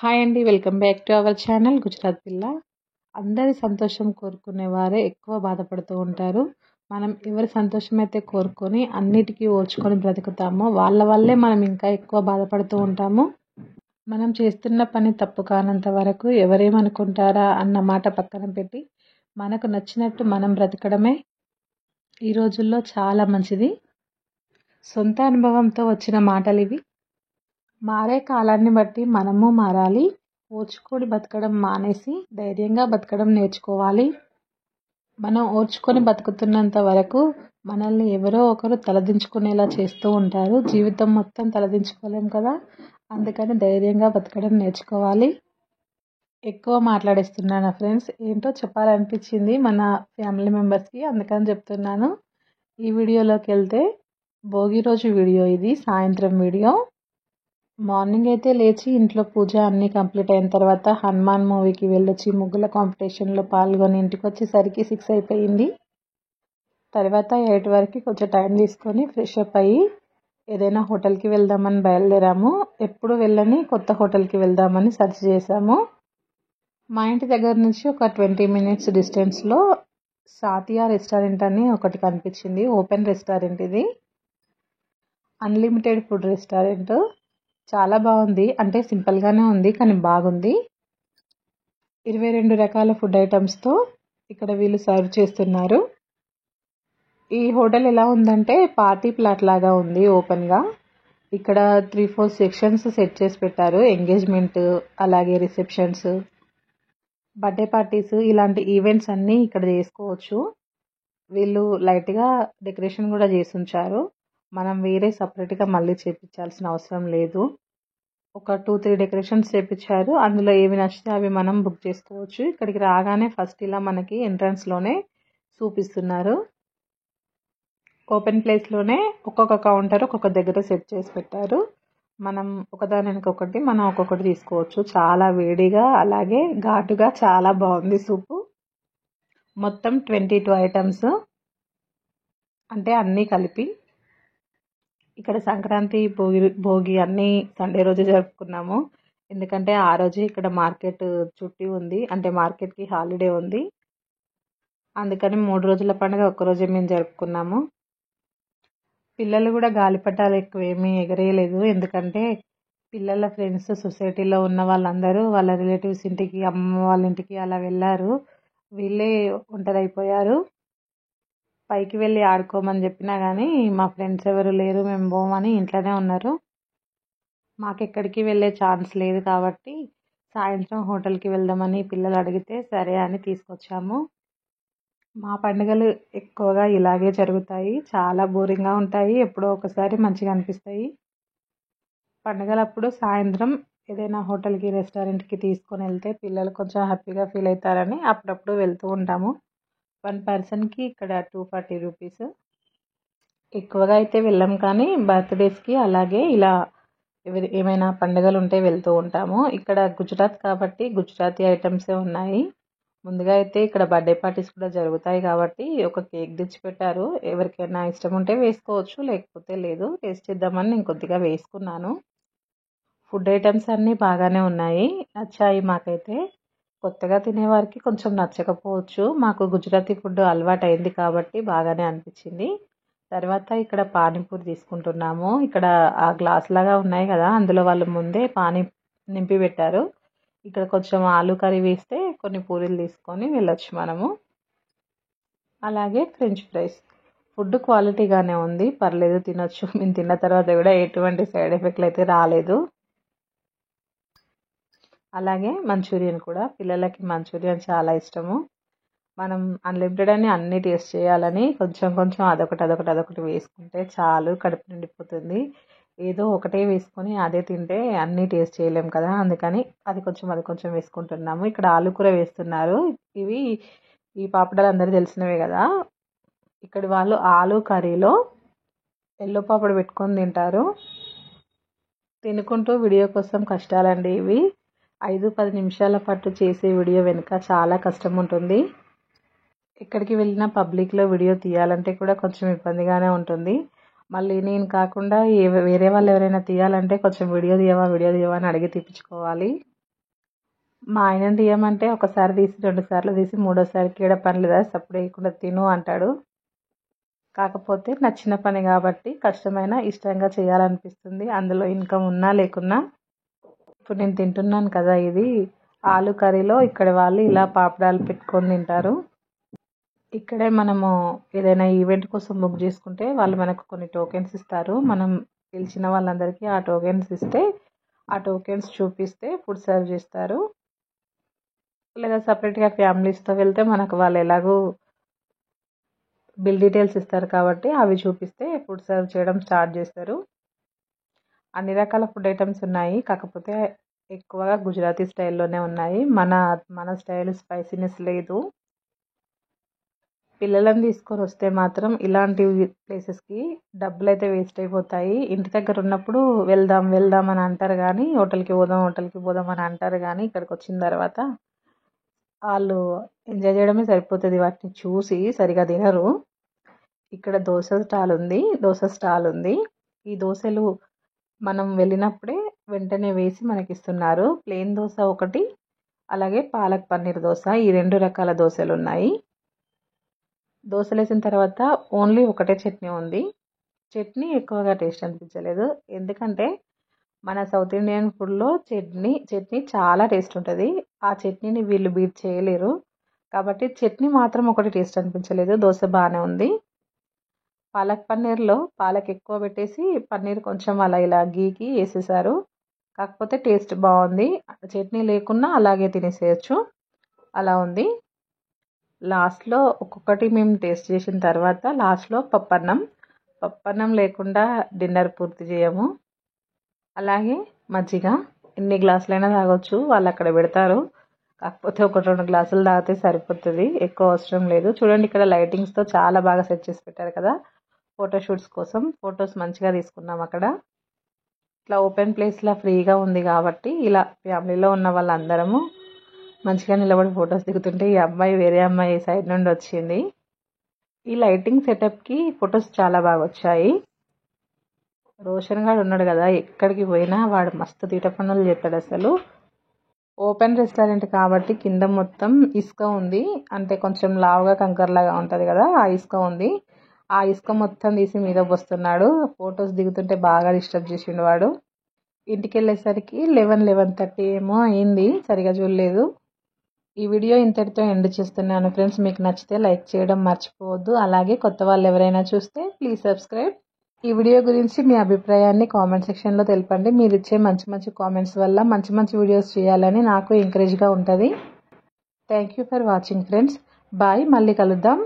Hi అండి. Welcome back to our channel Gujarat పిల్ల. అందరి సంతోషం కోరుకునే వారే ఎక్కువ బాధపడుతూ ఉంటారు. మనం ఎవరి సంతోషం అయితే కోరుకొని అన్నిటికీ ఓర్చుకొని బ్రతుకుతామో వాళ్ళ వల్లే మనం ఇంకా ఎక్కువ బాధపడుతూ ఉంటాము. మనం చేస్తున్న పని తప్పు కానంత వరకు ఎవరేమనుకుంటారా అన్న మాట పక్కన పెట్టి మనకు నచ్చినట్టు మనం బ్రతకడమే ఈ రోజుల్లో చాలా మంచిది. సొంత అనుభవంతో వచ్చిన మాటలు ఇవి. మారే కాలాన్ని బట్టి మనము మారాలి. ఓర్చుకొని బతకడం మానేసి ధైర్యంగా బతకడం నేర్చుకోవాలి. మనం ఓర్చుకొని బతుకుతున్నంత వరకు మనల్ని ఎవరో ఒకరు తలదించుకునేలా చేస్తూ ఉంటారు. జీవితం మొత్తం తలదించుకోలేం కదా, అందుకని ధైర్యంగా బతకడం నేర్చుకోవాలి. ఎక్కువ మాట్లాడేస్తున్నాను ఫ్రెండ్స్, ఏంటో చెప్పాలనిపించింది మన ఫ్యామిలీ మెంబర్స్కి, అందుకని చెప్తున్నాను. ఈ వీడియోలోకి వెళ్తే భోగి రోజు వీడియో ఇది, సాయంత్రం వీడియో. మార్నింగ్ అయితే లేచి ఇంట్లో పూజ అన్నీ కంప్లీట్ అయిన తర్వాత హనుమాన్ మూవీకి వెళ్ళొచ్చి ముగ్గుల కాంపిటీషన్లో పాల్గొని ఇంటికి వచ్చేసరికి 6 అయిపోయింది. తర్వాత 8 వరకు కొంచెం టైం తీసుకొని ఫ్రెష్ అప్ అయ్యి ఏదైనా హోటల్కి వెళ్దామని బయలుదేరాము. ఎప్పుడు వెళ్ళని కొత్త హోటల్కి వెళ్దామని సెర్చ్ చేసాము. మా ఇంటి దగ్గర నుంచి ఒక 20 మినిట్స్ డిస్టెన్స్లో సాతియా రెస్టారెంట్ అని ఒకటి కనిపించింది. ఓపెన్ రెస్టారెంట్ ఇది, అన్లిమిటెడ్ ఫుడ్ రెస్టారెంట్. చాలా బాగుంది, అంటే సింపుల్గానే ఉంది కానీ బాగుంది. 22 రకాల ఫుడ్ ఐటమ్స్తో ఇక్కడ వీళ్ళు సర్వ్ చేస్తున్నారు. ఈ హోటల్ ఎలా ఉందంటే పార్టీ ప్లాట్ లాగా ఉంది ఓపెన్గా. ఇక్కడ 3-4 సెక్షన్స్ సెట్ చేసి పెట్టారు. ఎంగేజ్మెంట్, అలాగే రిసెప్షన్స్, బర్త్డే పార్టీస్, ఇలాంటి ఈవెంట్స్ అన్నీ ఇక్కడ చేసుకోవచ్చు. వీళ్ళు లైట్గా డెకరేషన్ కూడా చేసి ఉంచారు. మనం వేరే సపరేట్గా మళ్ళీ చేయించాల్సిన అవసరం లేదు. ఒక 2-3 డెకరేషన్స్ చేయించారు. అందులో ఏవి నచ్చితే అవి మనం బుక్ చేసుకోవచ్చు. ఇక్కడికి రాగానే ఫస్ట్ ఇలా మనకి ఎంట్రన్స్లోనే చూపిస్తున్నారు. ఓపెన్ ప్లేస్లోనే ఒక్కొక్క కౌంటర్ ఒక్కొక్క దగ్గర సెట్ చేసి పెట్టారు. మనం ఒకదాని వెనకొకటి మనం ఒక్కొక్కటి తీసుకోవచ్చు. చాలా వేడిగా అలాగే ఘాటుగా చాలా బాగుంది సూపు. మొత్తం 22 ఐటమ్స్, అంటే అన్నీ కలిపి. ఇక్కడ సంక్రాంతి, భోగి అన్నీ సండే రోజే జరుపుకున్నాము. ఎందుకంటే ఆ రోజే ఇక్కడ మార్కెట్ చుట్టి ఉంది, అంటే మార్కెట్కి హాలిడే ఉంది. అందుకని 3 రోజుల పండుగ ఒక్కరోజే మేము జరుపుకున్నాము. పిల్లలు కూడా గాలిపటాలు ఎక్కువ ఏమీ ఎగరేయలేదు, ఎందుకంటే పిల్లల ఫ్రెండ్స్ సొసైటీలో ఉన్న వాళ్ళందరూ వాళ్ళ రిలేటివ్స్ ఇంటికి, అమ్మ వాళ్ళ ఇంటికి అలా వెళ్ళారు. వీళ్ళే ఒంటరైపోయారు. పైకి వెళ్ళి ఆడుకోమని చెప్పినా కానీ మా ఫ్రెండ్స్ ఎవరు లేరు, మేము పోమని ఇంట్లోనే ఉన్నారు. మాకెక్కడికి వెళ్ళే ఛాన్స్ లేదు కాబట్టి సాయంత్రం హోటల్కి వెళ్దామని పిల్లలు అడిగితే సరే అని తీసుకొచ్చాము. మా పండుగలు ఎక్కువగా ఇలాగే జరుగుతాయి. చాలా బోరింగ్గా ఉంటాయి, ఎప్పుడో ఒకసారి మంచిగా అనిపిస్తాయి. పండుగలప్పుడు సాయంత్రం ఏదైనా హోటల్కి, రెస్టారెంట్కి తీసుకొని వెళ్తే పిల్లలు కొంచెం హ్యాపీగా ఫీల్ అవుతారని అప్పుడప్పుడు వెళ్తూ ఉంటాము. 1 పర్సన్కి ఇక్కడ 240 రూపీస్. ఎక్కువగా అయితే వెళ్ళాం కానీ బర్త్డేస్కి అలాగే ఇలా ఏమైనా పండుగలు ఉంటే వెళ్తూ ఉంటాము. ఇక్కడ గుజరాత్ కాబట్టి గుజరాతీ ఐటమ్సే ఉన్నాయి. ముందుగా అయితే ఇక్కడ బర్త్డే పార్టీస్ కూడా జరుగుతాయి కాబట్టి ఒక కేక్ తెచ్చిపెట్టారు. ఎవరికైనా ఇష్టం ఉంటే వేసుకోవచ్చు, లేకపోతే లేదు. టేస్ట్ చేద్దామని నేను కొద్దిగా వేసుకున్నాను. ఫుడ్ ఐటమ్స్ అన్నీ బాగానే ఉన్నాయి, నచ్చాయి మాకైతే. కొత్తగా తినేవారికి కొంచెం నచ్చకపోవచ్చు. మాకు గుజరాతీ ఫుడ్ అలవాటు అయింది కాబట్టి బాగానే అనిపించింది. తర్వాత ఇక్కడ పానీపూరి తీసుకుంటున్నాము. ఇక్కడ ఆ గ్లాస్ లాగా ఉన్నాయి కదా, అందులో వాళ్ళు ముందే పానీ నింపి పెట్టారు. ఇక్కడ కొంచెం ఆలు కర్రీ వేస్తే కొన్ని పూరీలు తీసుకొని వెళ్ళొచ్చు మనము. అలాగే ఫ్రెంచ్ ఫ్రైస్. ఫుడ్ క్వాలిటీగానే ఉంది, పర్లేదు, తినొచ్చు. మేము తిన్న తర్వాత కూడా ఎటువంటి సైడ్ ఎఫెక్ట్లు అయితే రాలేదు. అలాగే మంచూరియన్ కూడా, పిల్లలకి మంచూరియన్ చాలా ఇష్టము. మనం అన్లిమిటెడ్ అని అన్నీ టేస్ట్ చేయాలని కొంచెం కొంచెం అదొకటి వేసుకుంటే చాలు, కడుపు నిండిపోతుంది. ఏదో ఒకటే వేసుకొని అదే తింటే అన్నీ టేస్ట్ చేయలేం కదా, అందుకని అది కొంచెం వేసుకుంటున్నాము. ఇక్కడ ఆలు కూర వేస్తున్నారు. ఈ పాపడాలు అందరూ తెలిసినవే కదా. ఇక్కడ వాళ్ళు ఆలు కర్రీలో ఎల్లో పాపడ పెట్టుకొని తింటారు. తినుకుంటూ వీడియో కోసం కష్టాలండి ఇవి. 5-10 నిమిషాల పాటు చేసే వీడియో వెనుక చాలా కష్టం ఉంటుంది. ఎక్కడికి వెళ్ళినా పబ్లిక్లో వీడియో తీయాలంటే కూడా కొంచెం ఇబ్బందిగానే ఉంటుంది. మళ్ళీ నేను కాకుండా వేరే వాళ్ళు ఎవరైనా తీయాలంటే కొంచెం వీడియో తీయవా అని అడిగి తీపించుకోవాలి. మా ఆయనని తీయమంటే ఒకసారి తీసి 2 సార్లు తీసి మూడోసారికి ఈడ పని లేదా సప్పుడు వేయకుండా తిను అంటాడు. కాకపోతే నచ్చిన పని కాబట్టి కష్టమైనా ఇష్టంగా చేయాలనిపిస్తుంది. అందులో ఇన్కమ్ ఉన్నా లేకున్నా. ఇప్పుడు నేను తింటున్నాను కదా, ఇది ఆలు కర్రీలో ఇక్కడ వాళ్ళు ఇలా పాపడాలు పెట్టుకొని తింటారు. ఇక్కడే మనము ఏదైనా ఈవెంట్ కోసం బుక్ చేసుకుంటే వాళ్ళు మనకు కొన్ని టోకెన్స్ ఇస్తారు. మనం పిలిచిన వాళ్ళందరికీ ఆ టోకెన్స్ ఇస్తే ఆ టోకెన్స్ చూపిస్తే ఫుడ్ సర్వ్ చేస్తారు. లేదా సపరేట్గా ఫ్యామిలీస్తో వెళ్తే మనకు వాళ్ళు ఎలాగో బిల్ డీటెయిల్స్ ఇస్తారు కాబట్టి అవి చూపిస్తే ఫుడ్ సర్వ్ చేయడం స్టార్ట్ చేస్తారు. అన్ని రకాల ఫుడ్ ఐటమ్స్ ఉన్నాయి, కాకపోతే ఎక్కువగా గుజరాతీ స్టైల్లోనే ఉన్నాయి. మన స్టైల్ స్పైసీనెస్ లేదు. పిల్లలను తీసుకొని వస్తే మాత్రం ఇలాంటి ప్లేసెస్కి డబ్బులు అయితే వేస్ట్ అయిపోతాయి. ఇంటి దగ్గర ఉన్నప్పుడు వెళ్దాం వెళ్దాం అని అంటారు కానీ హోటల్కి పోదాం అని అంటారు కానీ ఇక్కడికి వచ్చిన తర్వాత వాళ్ళు ఎంజాయ్ చేయడమే సరిపోతుంది, వాటిని చూసి సరిగా తినరు. ఇక్కడ దోశ స్టాల్ ఉంది. ఈ దోశలు మనం వెళ్ళినప్పుడే వెంటనే వేసి మనకి ఇస్తున్నారు. ప్లెయిన్ దోశ ఒకటి, అలాగే పాలక్ పన్నీర్ దోశ, ఈ 2 రకాల దోశలు ఉన్నాయి. దోశలు వేసిన తర్వాత ఓన్లీ ఒకటే చట్నీ ఉంది. చట్నీ ఎక్కువగా టేస్ట్ అనిపించలేదు, ఎందుకంటే మన సౌత్ ఇండియన్ ఫుడ్లో చట్నీ చాలా టేస్ట్ ఉంటుంది. ఆ చట్నీని వీళ్ళు బీట్ చేయలేరు కాబట్టి చట్నీ మాత్రం ఒకటి టేస్ట్ అనిపించలేదు. దోశ బాగానే ఉంది. పాలక్ పన్నీర్లో పాలక్ ఎక్కువ పెట్టేసి పన్నీర్ కొంచెం అలా ఇలా గీకి వేసేసారు. కాకపోతే టేస్ట్ బాగుంది. చట్నీ లేకున్నా అలాగే తినేసేయచ్చు, అలా ఉంది. లాస్ట్లో ఒక్కొక్కటి మేము టేస్ట్ చేసిన తర్వాత లాస్ట్లో పప్పన్నం లేకుండా డిన్నర్ పూర్తి చేయము. అలాగే మజ్జిగ ఎన్ని గ్లాసులైనా తాగొచ్చు, వాళ్ళు అక్కడ పెడతారు. కాకపోతే 1-2 గ్లాసులు తాగితే సరిపోతుంది, ఎక్కువ అవసరం లేదు. చూడండి ఇక్కడ లైటింగ్స్తో చాలా బాగా సెట్ చేసి పెట్టారు కదా, ఫోటోషూట్స్ కోసం. ఫొటోస్ మంచిగా తీసుకున్నాం అక్కడ. ఇట్లా ఓపెన్ ప్లేస్లో ఫ్రీగా ఉంది కాబట్టి ఇలా ఫ్యామిలీలో ఉన్న వాళ్ళందరము మంచిగా నిలబడి ఫొటోస్ దిగుతుంటే ఈ అమ్మాయి వేరే అమ్మాయి సైడ్ నుండి వచ్చింది. ఈ లైటింగ్ సెటప్కి ఫొటోస్ చాలా బాగా వచ్చాయి. రోషన్ గాడు ఉన్నాడు కదా, ఎక్కడికి పోయినా వాడు మస్తు తీట పనులు చేస్తాడు అసలు. ఓపెన్ రెస్టారెంట్ కాబట్టి కింద మొత్తం ఇసుక ఉంది, అంటే కొంచెం లావుగా కంకర్లాగా ఉంటుంది కదా, ఆ ఇసుక ఉంది. ఆ ఇసుక మొత్తం తీసి మీద పోస్తున్నాడు. ఫొటోస్ దిగుతుంటే బాగా డిస్టర్బ్ చేసిండు వాడు. ఇంటికి వెళ్ళేసరికి 11-11:30 ఏమో అయింది, సరిగా చూడలేదు. ఈ వీడియో ఇంతటితో ఎండ్ చేస్తున్నాను ఫ్రెండ్స్. మీకు నచ్చితే లైక్ చేయడం మర్చిపోవద్దు. అలాగే కొత్త వాళ్ళు ఎవరైనా చూస్తే ప్లీజ్ సబ్స్క్రైబ్. ఈ వీడియో గురించి మీ అభిప్రాయాన్ని కామెంట్ సెక్షన్లో తెలపండి. మీరు ఇచ్చే మంచి మంచి కామెంట్స్ వల్ల మంచి మంచి వీడియోస్ చేయాలని నాకు ఎంకరేజ్గా ఉంటుంది. Thank you for watching friends. Bye, మళ్ళీ కలుద్దాం.